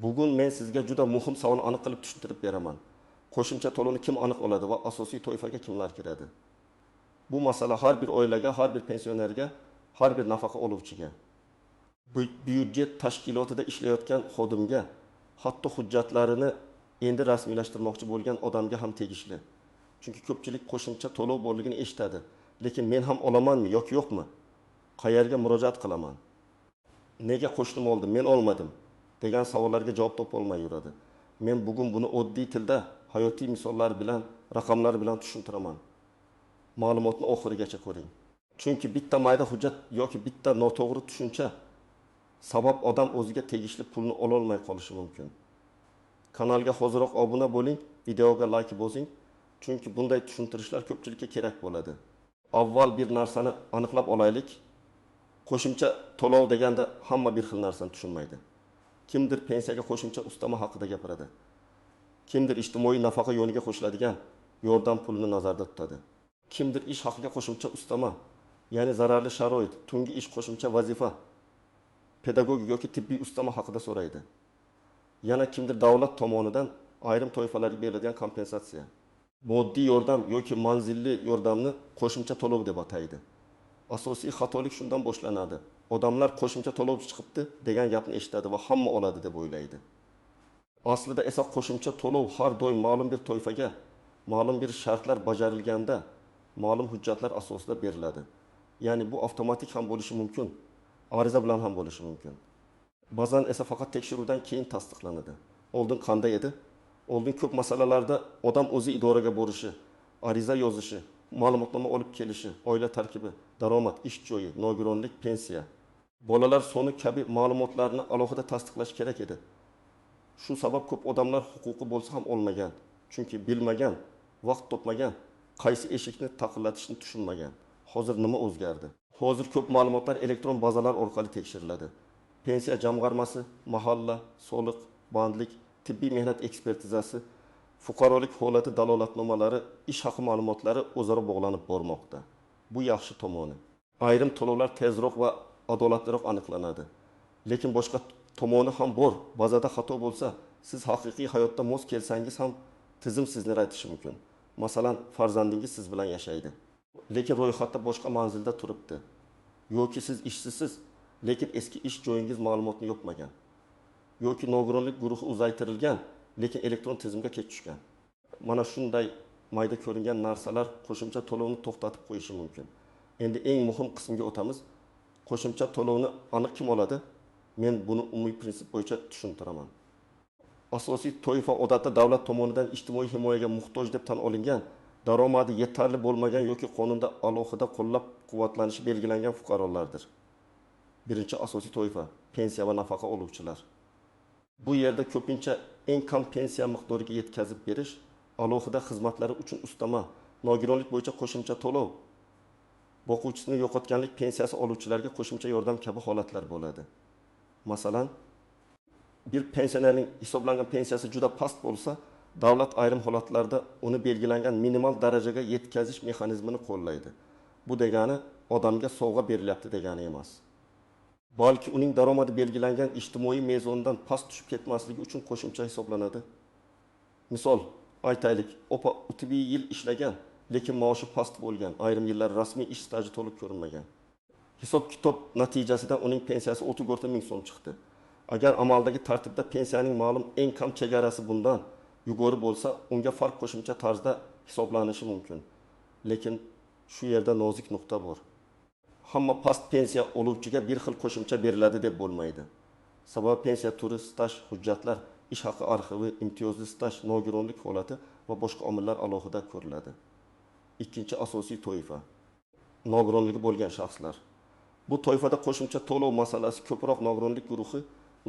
Bugun men sizga juda muhim savol aniq qilib tushuntirib beraman. Qo'shimcha to'lovni kim aniq oladi va asosiy toifaga kimlar kiradi? Bu masala har bir oilaga, har bir pensionerga, har bir nafaqa oluvchiga, byudjet tashkilotida ishlayotgan xodimga, hatto hujjatlarini endi rasmiylashtirmoqchi bo'lgan odamga ham tegishli. Chunki ko'pchilik qo'shimcha to'lov borligini eshitadi, lekin men ham olamanmi yoki yo'qmi? Qayerga murojaat qilaman? Nega qo'shnim oldim, men olmadim degan savollarga javob topa olmay yuradi. Men bugun buni oddiy tilda, hayotiy misollar bilan, raqamlar bilan tushuntiraman. Ma'lumotni oxirigacha ko'ring. Chunki bitta mayda hujjat yoki bitta noto'g'ri tushuncha sabab odam o'ziga tegishli pulni ola olmay qolishi mumkin. Kanalga hoziroq obuna bo'ling, videoga like bosing, chunki bunday tushuntirishlar ko'pchilikka kerak bo'ladi. Avval bir narsani aniqlab olaylik. Qo'shimcha to'lov deganda hamma bir xil narsani tushunmaydi. Kimdir pensiyaga qo'shimcha ustama haqida gapiradi. Kimdir ijtimoiy nafaqa yo'liga qo'shiladigan yordam pulini nazarda tutadi. Kimdir ish haqiga qo'shimcha ustama, ya'ni zararli sharoit, tungi ish qo'shimcha vazifa, pedagogik yoki tibbiy ustama haqida so'raydi. Yana kimdir davlat tomonidan ayrim toifalarga beriladigan kompensatsiya, moddiy yordam yoki manzilli yordamni qo'shimcha to'lov deb ataydi. Asosiy xatolik shundan boshlanadi. Odamlar qo'shimcha to'lov chiqibdi degan gapni eshitadi va hamma oladi deb o'ylaydi. Aslida esa qo'shimcha to'lov har doim ma'lum bir toifaga, ma'lum bir shartlar bajarilganda, ma'lum hujjatlar asosida beriladi. Ya'ni bu avtomatik ham bo'lishi mumkin, ariza bilan ham bo'lishi mumkin. Ba'zan esa faqat tekshiruvdan keyin tasdiqlanadi. Oldin qanday edi? Oldin ko'p masalalarda odam o'zi idoraga borishi, ariza yozishi, ma'lumotnoma olib kelishi, oila tarkibi, daromad, ish joyi, nogironlik, pensiya, bolalar soni kabi ma'lumotlarni alohida tasdiqlash kerak edi. Shu sabab ko'p odamlar huquqi bo'lsa ham olmagan. Chunki bilmagan, vaqt topmagan, qaysi eshikni taqillatishni tushunmagan. Hozir nima o'zgardi? Hozir ko'p ma'lumotlar elektron bazalar orqali tekshiriladi. Pensiya jamg'armasi, mahalla, soliq, bandlik, tibbiy mehnat ekspertizasi, fuqarolik holati dalolatnomalari, ish haqi ma'lumotlari o'zaro bog'lanib bormoqda. Bu yaxshi tomoni. Ayrim to'lovlar tezroq va adolatliroq aniqlanadi. Lekin boshqa tomoni ham bor. Bazada xato bo'lsa, siz haqiqiy hayotda mos kelsangiz ham tizim sizni raytishi mumkin. Masalan, farzandingiz siz bilan yashaydi, lekin ro'yxatda boshqa manzilda turibdi. Yoki siz ishsizsiz, lekin eski ish joyingiz ma'lumotni yopmagan. Yoki nogironlik guruhi uzaytirilgan, lekin elektron tizimga kech tushgan. Mana shunday mayda ko'ringan narsalar qo'shimcha to'lovni to'xtatib qo'yishi mumkin. Endi eng muhim qismga o'tamiz. Qo'shimcha to'lovni aniq kim oladi? Men buni umumiy prinsip bo'yicha tushuntiraman. Asosiy toifa odatda davlat tomonidan ijtimoiy himoyaga muhtoj deb tan olingan, daromadi yetarli bo'lmagan yoki qonunda alohida qo'llab-quvvatlanishi belgilangan fuqarolardir. Birinchi asosiy toifa pensiya va nafaqa oluvchilar. Bu yerda ko'pincha eng kam pensiya miqdoriga yetkazib berish, alohida xizmatlari uchun ustama, nogironlik bo'yicha qo'shimcha to'lov, boquvchisini yo'qotganlik pensiyasi oluvchilarga qo'shimcha yordam kabi holatlar bo'ladi. Masalan, bir pensionerning hisoblangan pensiyasi juda past bo'lsa, davlat ayrim holatlarda uni belgilangan minimal darajaga yetkazish mexanizmini qo'llaydi. Bu degani odamga sovg'a berilyapti degani emas. Balki uning daromadi belgilangan ijtimoiy mezondan past tushib ketmasligi uchun qo'shimcha hisoblanadi. Misol aytaylik, opa 30 yil ishlagan, lekin maoshi past bo'lgan, ayrim yillar rasmiy ish staji to'liq ko'rinmagan. Hisob-kitob natijasida uning pensiyasi 30 ming so'm chiqdi. Agar amaldagi tartibda pensiyaning ma'lum eng kam chegarasi bundan yuqori bo'lsa, unga farq qo'shimcha tarzda hisoblanishi mumkin. Lekin shu yerda nozik nuqta bor. Hamma past pensiya oluvchiga bir xil qo'shimcha beriladi deb bo'lmaydi. Sababi pensiya turi, staj, hujjatlar, ish haqi arxivi, imtiyozli staj, nogironlik holati va boshqa omillar alohida ko'riladi. Ikkinchi asosiy toifa nogironligi bo'lgan shaxslar. Bu toifada qo'shimcha to'lov masalasi ko'proq nogironlik guruhi,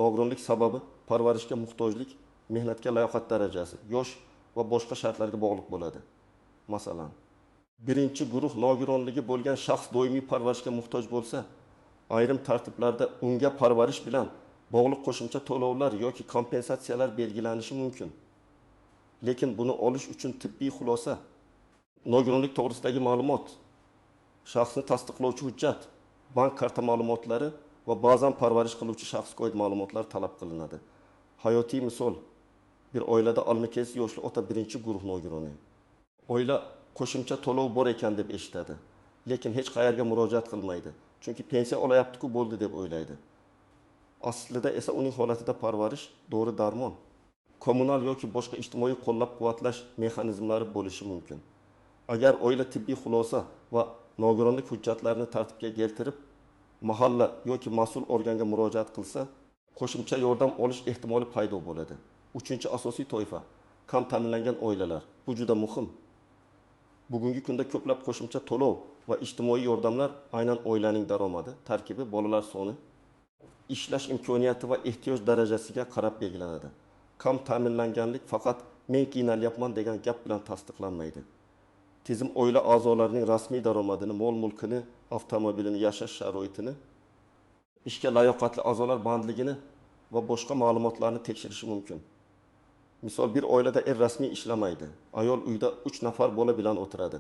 nogironlik sababi, parvarishga muhtojlik, mehnatga layoqat darajasi, yosh va boshqa shartlarga bog'liq bo'ladi. Masalan, birinchi guruh nogironligi bo'lgan shaxs doimiy parvarishga muhtoj bo'lsa, ayrim tartiblarda unga parvarish bilan bog'liq qo'shimcha to'lovlar yoki kompensatsiyalar belgilanishi mumkin. Lekin buni olish uchun tibbiy xulosa, nogironlik to'g'risidagi ma'lumot, shaxsni tasdiqlovchi hujjat, bank karta ma'lumotlari va ba'zan parvarish qiluvchi shaxsga oid ma'lumotlar talab qilinadi. hayotiy misol bir oilada almakes yoshli ota birinchi guruh nogironi. Oila qo'shimcha to'lov bor ekan deb eshitadi, lekin hech qayerga murojaat qilmaydi. Chunki pensiya olayapti-ku bo'ldi deb o'ylaydi. Aslida esa uning holatida parvarish, dori darmon, kommunal yoki boshqa ijtimoiy qo'llab-quvvatlash mexanizmlari bo'lishi mumkin. Agar oila tibbiy xulosa va nogironlik hujjatlarini tartibga keltirib, mahalla yoki mas'ul organga murojaat qilsa, qo'shimcha yordam olish ehtimoli paydo bo'ladi. Uchinchi asosiy toifa kam ta'minlangan oilalar. Bu juda muhim. Bugungi kunda ko'plab qo'shimcha to'lov va ijtimoiy yordamlar aynan oilaning daromadi, tarkibi, bolalar soni, ishlash imkoniyati va ehtiyoj darajasiga qarab belgilanadi. Kam ta'minlanganlik faqat men qiynalyapman degan gap bilan tasdiqlanmaydi. Tizim oila a'zolarining rasmiy daromadini, mol-mulkini, avtomobilini, yashash sharoitini, ishga layoqatli a'zolar bandligini va boshqa ma'lumotlarni tekshirishi mumkin. Misol, bir oilada rasmiy ishlamaydi. Ayol uyda 3 nafar bola bilan o'tiradi.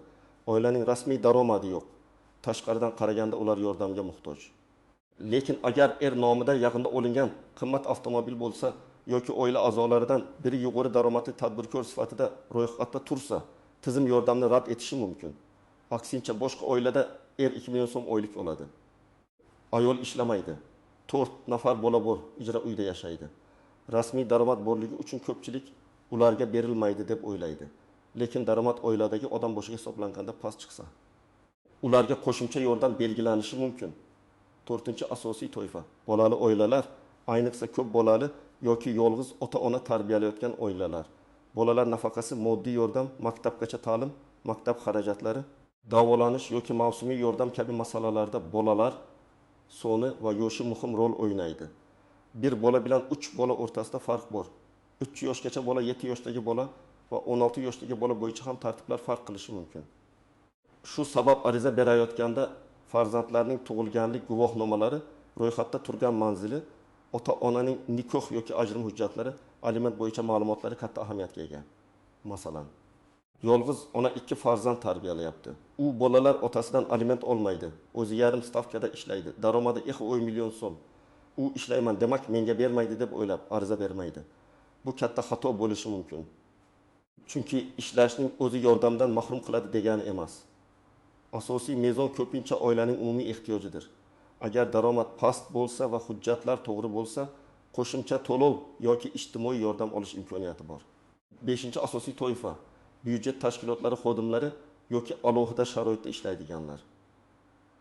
Oilaning rasmiy daromadi yo'q. Tashqaridan qaraganda ular yordamga muhtoj. Lekin agar nomida yaqinda olingan qimmat avtomobil bo'lsa yoki oila a'zolaridan biri yuqori daromadli tadbirkor sifatida ro'yxatda tursa, tizim yordamni rad etishi mumkin. Aksincha boshqa oilada 2 million so'm oylik oladi. Ayol ishlamaydi. 4 nafar bola bor, ijro uyda yashaydi. Rasmiy daromad borligi uchun ko'pchilik ularga berilmaydi deb o'ylaydi. Lekin daromad oiladagi odam boshiga hisoblanganda past chiqsa, ularga qo'shimcha yordam belgilanishi mumkin. 4-asosiy toifa bolali oilalar, ayniqsa ko'p bolali yoki yolg'iz ota-ona tarbiyalayotgan oilalar. Bolalar nafaqasi, moddiy yordam, maktabgacha ta'lim, maktab xarajatlari, davolanish yoki mavsumiy yordam kabi masalalarda bolalar soni va yoshi muhim rol o'ynaydi. Bir bola bilan 3 bola o'rtasida farq bor. 3 yoshgacha bola, 7 yoshdagi bola va 16 yoshdagi bola bo'yicha ham tartiblar farq qilishi mumkin. Shu sabab ariza berayotganda farzandlarning tug'ilganlik guvohnomalari, ro'yxatda turgan manzili, ota-onaning nikoh yoki ajrim hujjatlari, aliment bo'yicha ma'lumotlari katta ahamiyatga ega. Masalan, yolg'iz ona 2 farzand tarbiyalayapti. U bolalar otasidan aliment olmaydi. O'zi yarim stavkada ishlaydi. Daromadi 2 million so'm. U ishlayman, demak menga bermaydi deb o'ylab ariza bermaydi. Bu katta xato bo'lishi mumkin. Chunki ishlashning o'zi yordamdan mahrum qiladi degani emas. Asosiy mezon ko'pincha oilaning umumiy ehtiyojidir. Agar daromad past bo'lsa va hujjatlar to'g'ri bo'lsa, qo'shimcha to'lov yoki ijtimoiy yordam olish imkoniyati bor. 5-asosiy toifa byudjet tashkilotlari xodimlari yoki alohida sharoitda ishlaydiganlar.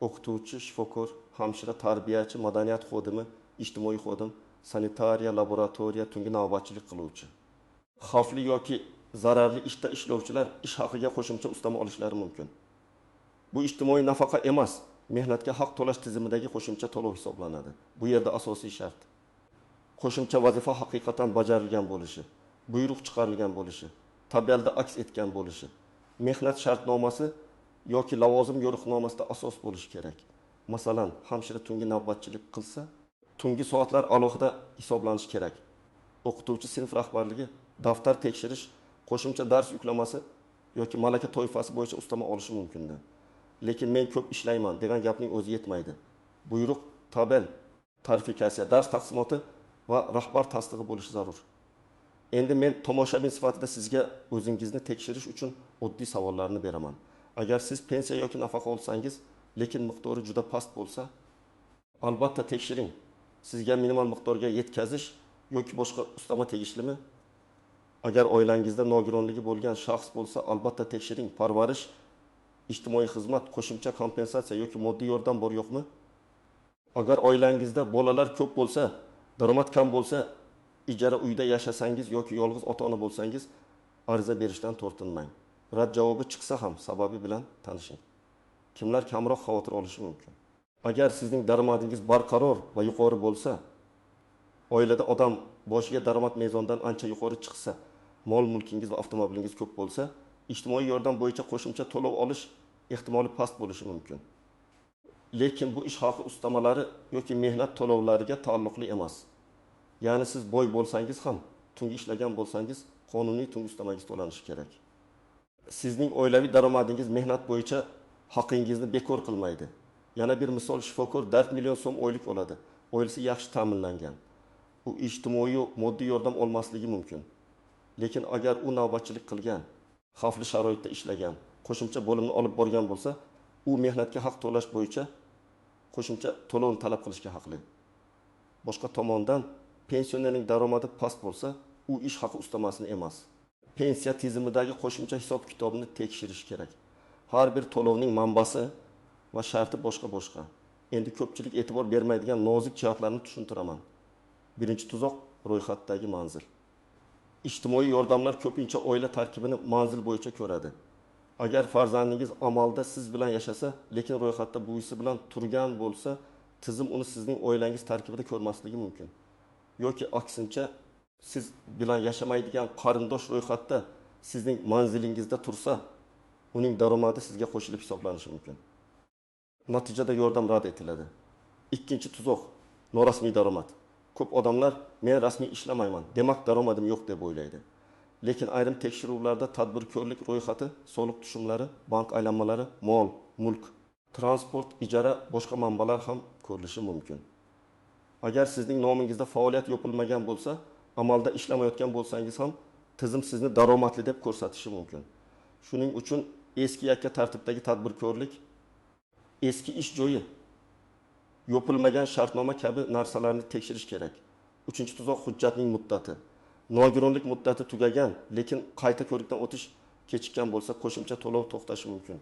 O'qituvchi, shifokor, hamshira, tarbiyachi, madaniyat xodimi, ijtimoiy xodim, sanitariya, laboratoriya, tungi navbatchilik qiluvchi. Xavfli yoki zararli ishda ishlovchilar ish haqiga qo'shimcha ustama olishlari mumkin. Bu ijtimoiy nafaqa emas, mehnatga haq to'lash tizimidagi qo'shimcha to'lov hisoblanadi. Bu yerda asosiy shart qo'shimcha vazifa haqiqatan bajarilgan bo'lishi, buyruq chiqarilgan bo'lishi, tabelda aks etgan bo'lishi, mehnat shartnomasi yoki lavozim yo'riqnomasida asos bo'lishi kerak. Masalan, hamshira tungi navbatchilik qilsa, tungi soatlar alohida hisoblanishi kerak. O'qituvchi sinf rahbarligi daftar tekshirish, qo'shimcha dars yuklamasi yoki malaka toifasi bo'yicha ustama olishi mumkindir. Lekin men ko'p ishlayman degan gapning o'zi yetmaydi. Buyruq, tabel, tarifikatsiya, dars taqsimoti va rahbar tasdig'i bo'lishi zarur. Endi men tomoshabin sifatida sizga o'zingizni tekshirish uchun oddiy savollarni beraman. Agar siz pensiya yoki nafaqa olsangiz, lekin miqdori juda past bo'lsa, albatta tekshiring. Sizga minimal miqdorga yetkazish yoki boshqa ustama tegishlimi? Agar oilangizda nogironligi bo'lgan shaxs bo'lsa, albatta tekshiring. Parvarish, ijtimoiy xizmat, qo'shimcha kompensatsiya yoki moddiy yordam bor yo'qmi? Agar oilangizda bolalar ko'p bo'lsa, daromad kam bo'lsa, ijara uyda yashasangiz yoki yolg'iz ota-ona bo'lsangiz, ariza berishdan tortinmang. Rad javobi chiqsa ham sababi bilan tanishing. Kimlar kamroq xavotir olishi mumkin? Agar sizning daromadingiz barqaror va yuqori bo'lsa, oilada odam boshiga daromad mezonidan ancha yuqori chiqsa, mol-mulkingiz va avtomobilingiz ko'p bo'lsa, ijtimoiy yordam bo'yicha qo'shimcha to'lov olish ehtimoli past bo'lishi mumkin. Lekin bu ish haqi ustamalari yoki mehnat to'lovlariga taalluqli emas. Ya'ni siz boy bo'lsangiz ham, tungi ishlagan bo'lsangiz, qonuniy tungi ustamangiz to'lanishi kerak. Sizning oilaviy daromadingiz mehnat bo'yicha haqingizni bekor qilmaydi. Yana bir misol, shifokor 4 million so'm oylik oladi. Oilasi yaxshi ta'minlangan. u ijtimoiy moddiy yordam olmasligi mumkin. Lekin agar u navbatchilik qilgan, xavfli sharoitda ishlagan, qo'shimcha bo'limni olib borgan bo'lsa, u mehnatga haq to'lash bo'yicha qo'shimcha to'lovni talab qilishga haqli. Boshqa tomondan pensionerning daromadi past bo'lsa, u ish haqi ustamasini emas. Pensiya tizimidagi qo'shimcha hisob-kitobni tekshirish kerak. Har bir to'lovning manbasi va sharti boshqa. Endi ko'pchilik e'tibor bermaydigan nozik jihatlarni tushuntiraman. Birinchi tuzoq ro'yxatdagi manzil. Ijtimoiy yordamlar ko'pincha oila tarkibini manzil bo'yicha ko'radi. Agar farzandingiz amalda siz bilan yashasa, lekin ro'yxatda buvisi bilan turgan bo'lsa, tizim uni sizning oilangiz tarkibida ko'rmasligi mumkin. Yoki aksincha, siz bilan yashamaydigan qarindosh ro'yxatda sizning manzilingizda tursa, uning daromadi sizga qo'shilib hisoblanishi mumkin. Natijada yordam rad etiladi. Ikkinchi tuzoq norasmiy daromad. Ko'p odamlar men rasmiy ishlamayman, demak daromadim yo'q deb o'ylaydi. Lekin ayrim tekshiruvlarda tadbirkorlik ro'yxati, soliq tushumlari, bank aylanmalari, mol, mulk, transport, ijara, boshqa manbalar ham ko'rilishi mumkin. Agar sizning nomingizda faoliyat yopilmagan bo'lsa, amalda ishlamayotgan bo'lsangiz ham tizim sizni daromadli deb ko'rsatishi mumkin. Shuning uchun eski yakka tartibdagi tadbirkorlik, eski ish joyi, yopilmagan shartnoma kabi narsalarni tekshirish kerak. Uchinchi tuzoq hujjatning muddati. Nogironlik muddati tugagan, lekin qayta ko'rikdan o'tish kechikkan bo'lsa, qo'shimcha to'lov to'xtashi mumkin.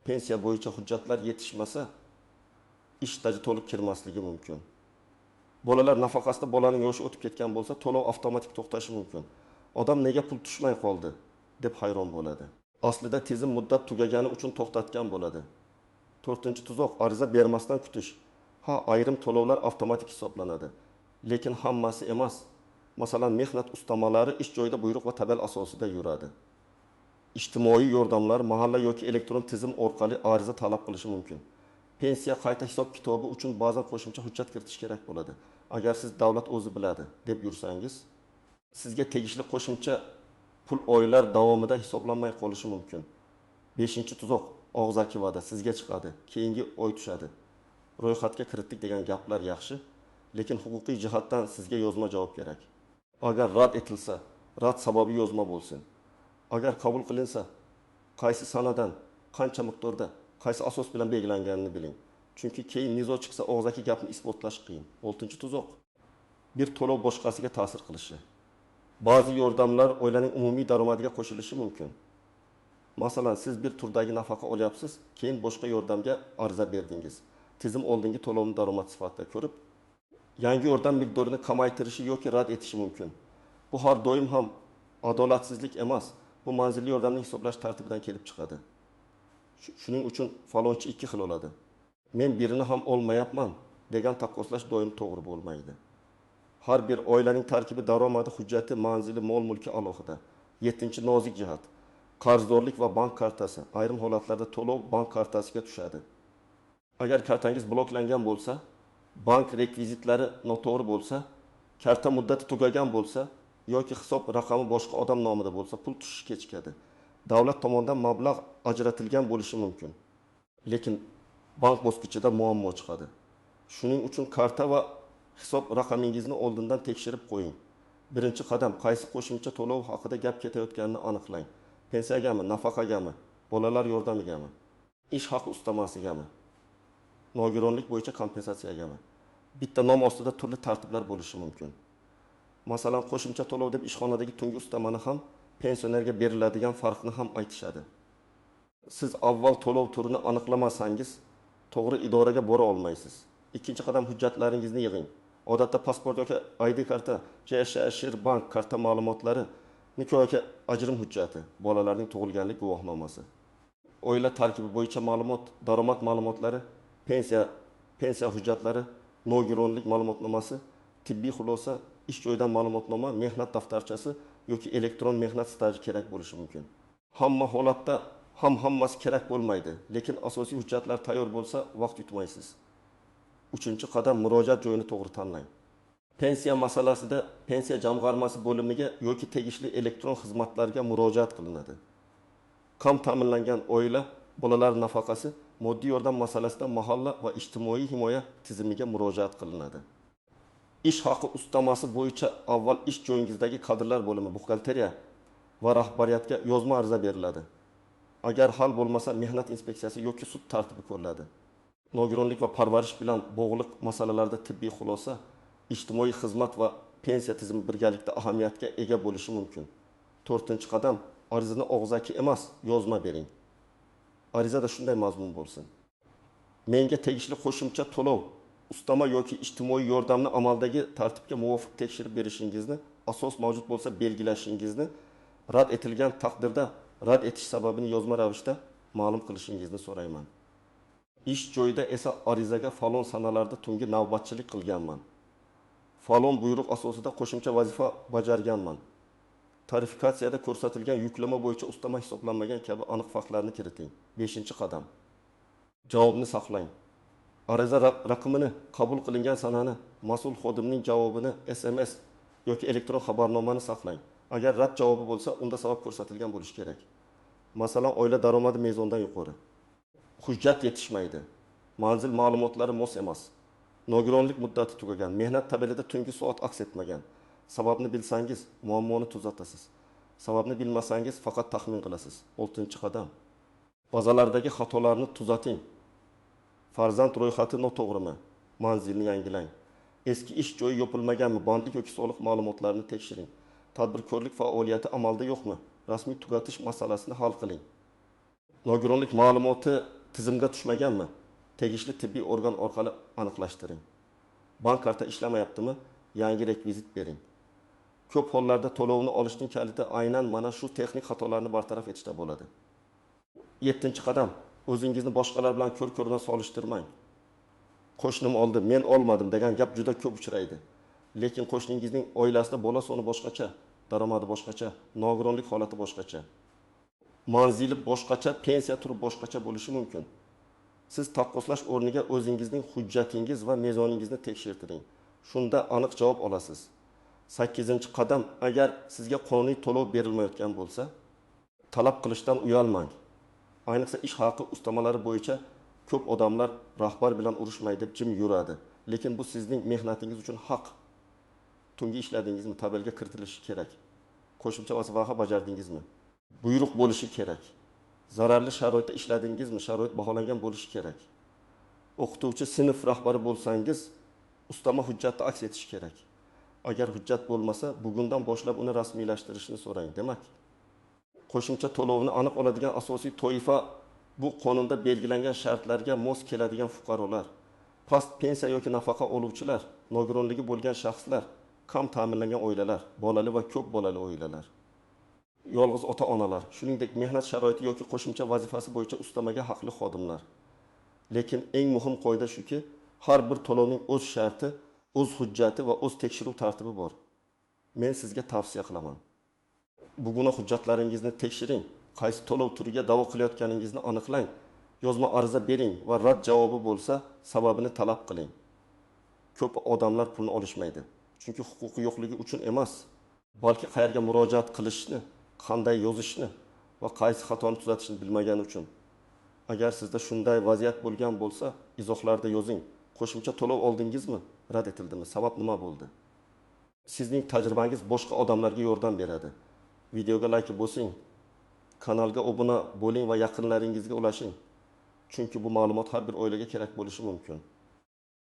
Pensiya bo'yicha hujjatlar yetishmasa, ish staji to'liq kirmasligi mumkin. Bolalar nafaqasida bolaning yoshi o'tib ketgan bo'lsa, to'lov avtomatik to'xtashi mumkin. Odam nega pul tushmay qoldi deb hayron bo'ladi. Aslida tizim muddat tugagani uchun to'xtatgan bo'ladi. To'rtinchi tuzoq ariza bermasdan kutish. Ayrim to'lovlar avtomatik hisoblanadi, lekin hammasi emas. Masalan, mehnat ustamalari ish joyida buyruq va talab asosida yuradi. Ijtimoiy yordamlar mahalla yoki elektron tizim orqali ariza talab qilishi mumkin. Pensiya qayta hisob-kitobi uchun ba'zan qo'shimcha hujjat kiritish kerak bo'ladi. Agar siz davlat o'zi biladi deb yursangiz, sizga tegishli qo'shimcha pul oylar davomida hisoblanmay qolishi mumkin. 5-tuzoq og'zaki va'da sizga chiqadi, keyingi oy tushadi. Ro'yxatga kiritdik degan gaplar yaxshi, lekin huquqiy jihatdan sizga yozma javob kerak. Agar rad etilsa, rad sababi yozma bo'lsin. Agar qabul qilinsa, qaysi sanadan, qancha miqdorda, qaysi asos bilan belgilanganini biling. Chunki keyin nizo chiqsa, og'zaki gapni isbotlash qiyin. 6-tuzoq bir to'lov boshqasiga ta'sir qilishi. Ba'zi yordamlar oilaning umumiy daromadiga qo'shilishi mumkin. Masalan, siz bir turdagi nafaqa olyapsiz, keyin boshqa yordamga ariza berdingiz. Tizim oldingi to'lovni daromad sifatida ko'rib, yangi yordam miqdorini kamaytirishi yoki rad etishi mumkin. Bu har doim ham adolatsizlik emas, bu manzilli yordamni hisoblash tartibidan kelib chiqadi. Shuning uchun falonchi ikki xil bo'ladi. Men birini ham olmayapman degan taqqoslash doim to'g'ri bo'lmaydi. Har bir oilaning tarkibi, daromadi, hujjati, manzili, mol-mulki alohida. 7-nozik jihat. Qarzdorlik va bank kartasi. Ayrim holatlarda to'lov bank kartasiga tushadi. Agar kartangiz bloklangan bo'lsa, bank rekvizitlari noto'g'ri bo'lsa, karta muddati tugagan bo'lsa yoki hisob raqami boshqa odam nomida bo'lsa, pul tushishi kechikadi. Davlat tomonidan mablag' ajratilgan bo'lishi mumkin. Lekin bank bosqichida muammo chiqadi. Shuning uchun karta va hisob raqamingizni oldindan tekshirib qo'ying. Birinchi qadam qaysi qo'shimcha to'lov haqida gap ketayotganini aniqlang. Pensiyagami, nafaqagami, bolalar yordamigami, ish haqi ustamasigami, nogironlik bo'yicha kompensatsiyagami. Bitta nom ostida turli tartiblar bo'lishi mumkin. Masalan, qo'shimcha to'lov deb ishxonadagi tungi ustamani ham, pensionerga beriladigan farqni ham aytishadi. Siz avval to'lov turini aniqlamasangiz, to'g'ri idoraga bora olmaysiz. Ikkinchi qadam hujjatlaringizni yig'ing. Odatda pasport yoki ID karta, JSH bank karta ma'lumotlari, nikoh yoki ajrim hujjati, bolalarning tug'ilganlik guvohnomasi. Oila tarkibi bo'yicha ma'lumot, daromad ma'lumotlari, pensiya hujjatlari, nogironlik ma'lumotnomasi, tibbiy xulosa, ish joyidan ma'lumotnoma, mehnat daftarchasi yoki elektron mehnat staji kerak bo'lishi mumkin. Hamma holatda hammasi kerak bo'lmaydi, lekin asosiy hujjatlar tayyor bo'lsa, vaqt yutmaysiz. 3-qadam murojaat joyini to'g'ri tanlang. Pensiya masalasida pensiya jamg'armasi bo'limiga yoki tegishli elektron xizmatlarga murojaat qilinadi. Kam ta'minlangan oila, bolalar nafaqasi, moddiy yordam masalasida mahalla va ijtimoiy himoya tizimiga murojaat qilinadi. ish haqi ustamasi bo'yicha avval ish joyingizdagi kadrlar bo'limi, buxgalteriya va rahbariyatga yozma ariza beriladi. Agar hal bo'lmasa mehnat inspeksiyasi yoki sud tartibi ko'riladi. Nogironlik va parvarish bilan bog'liq masalalarda tibbiy xulosa, ijtimoiy xizmat va pensiya tizimi birgalikda ahamiyatga ega bo'lishi mumkin. 4-qadam, arizani og'zaki emas, yozma bering. Arizada shunday mazmun bo'lsin: menga tegishli qo'shimcha to'lov, ustama yoki ijtimoiy yordamni amaldagi tartibga muvofiq tekshirib berishingizni, asos mavjud bo'lsa belgilashingizni, rad etilgan taqdirda rad etish sababini yozma ravishda ma'lum qilishingizni so'rayman. Ish joyida esa arizaga falon sanalarda tungi navbatchilik qilganman. Falon buyruq asosida qo'shimcha vazifa bajarganman. Tarifikatsiyada ko'rsatilgan yuklama bo'yicha ustama hisoblanmagan kabi aniq faktlarni kiriting. 5-qadam. Javobni saqlang. Ariza raqamini, qabul qilingan sanani, mas'ul xodimning javobini, SMS yoki elektron xabarnomani saqlang. Agar rad javobi bo'lsa, unda sabab ko'rsatilgan bo'lishi kerak. Masalan, oila daromadi mezondan yuqori. Hujjat yetishmaydi. Manzil ma'lumotlari mos emas. Nogironlik muddati tugagan, mehnat tabelida tungi soat aks etmagan. Sababni bilsangiz, muammoni tuzatasiz. Sababni bilmasangiz, faqat taxmin qilasiz. 6-qadam. Bazalardagi xatolarni tuzating. Farzand ro'yxati noto'g'rimi? Manzilni yangilang. Eski ish joyi yopilmaganmi? Bandlik yoki soliq ma'lumotlarini tekshiring. Tadbirkorlik faoliyati amalda yo'qmi? Rasmiy tugatish masalasini hal qiling. Nogironlik ma'lumoti tizimga tushmaganmi? Tegishli tibbiy organ orqali aniqlashtiring. Bank karta ishlamayaptimi? Yangi rekvizit bering. Ko'p hollarda to'lovni olishning kaliti aynan mana shu texnik xatolarni bartaraf etishda bo'ladi. 7-qadam. O'zingizni boshqalar bilan ko'r-ko'rona solishtirmang. Qo'shnim oldi, men olmadim degan gap juda ko'p uchraydi. Lekin qo'shningizning oilasida bola soni boshqacha, daromadi boshqacha, nogironlik holati boshqacha. Manzili boshqacha, pensiya turi boshqacha bo'lishi mumkin. Siz taqqoslash o'rniga o'zingizning hujjatingiz va mezoningizni tekshirtiring. Shunda aniq javob olasiz. 8-qadam, agar sizga qonuniy to'lov berilmayotgan bo'lsa, talab qilishdan uyalmang. Ayniqsa ish haqi ustamalari bo'yicha ko'p odamlar rahbar bilan urushmaydi deb jim yuradi. Lekin bu sizning mehnatingiz uchun haq. Tungi ishladingizmi, tabelga kiritilishi kerak. Qo'shimcha vazifa bajardingizmi? Buyruq bo'lishi kerak. Zararli sharoitda ishladingizmi? Sharoit baholangan bo'lishi kerak. O'qituvchi, sinf rahbari bo'lsangiz, ustama hujjatda aks etishi kerak. Agar hujjat bo'lmasa, bugundan boshlab uni rasmiylashtirishni so'rang. Demak, qo'shimcha to'lovni aniq oladigan asosiy toifa bu qonunda belgilangan shartlarga mos keladigan fuqarolar, past pensiya yoki nafaqa oluvchilar, nogironligi bo'lgan shaxslar, kam ta'minlangan oilalar, bolali va ko'p bolali oilalar, yolg'iz ota-onalar, shuningdek mehnat sharoiti yoki qo'shimcha vazifasi bo'yicha ustamaga haqli xodimlar. Lekin eng muhim qoida shuki, har bir to'lovning o'z sharti, o'z hujjati va o'z tekshiruv tartibi bor. Men sizga tavsiya qilaman. Buguna hujjatlaringizni tekshiring, qaysi to'lov turiga da'vo qilayotganingizni aniqlang, yozma ariza bering va rad javobi bo'lsa, sababini talab qiling. Ko'p odamlar pulni olishmaydi, chunki huquqi yo'qligi uchun emas, balki qayerga murojaat qilishni, qanday yozishni va qaysi xatoni tuzatishni bilmagani uchun. Agar sizda shunday vaziyat bo'lgan bo'lsa, izohlarda yozing. Qo'shimcha to'lov oldingizmi? Rad etildimi? Sabab nima bo'ldi? Sizning tajribangiz boshqa odamlarga yordam beradi. Videoga like bosing, kanalga obuna bo'ling va yaqinlaringizga ulashing. Chunki bu ma'lumot har bir oilaga kerak bo'lishi mumkin.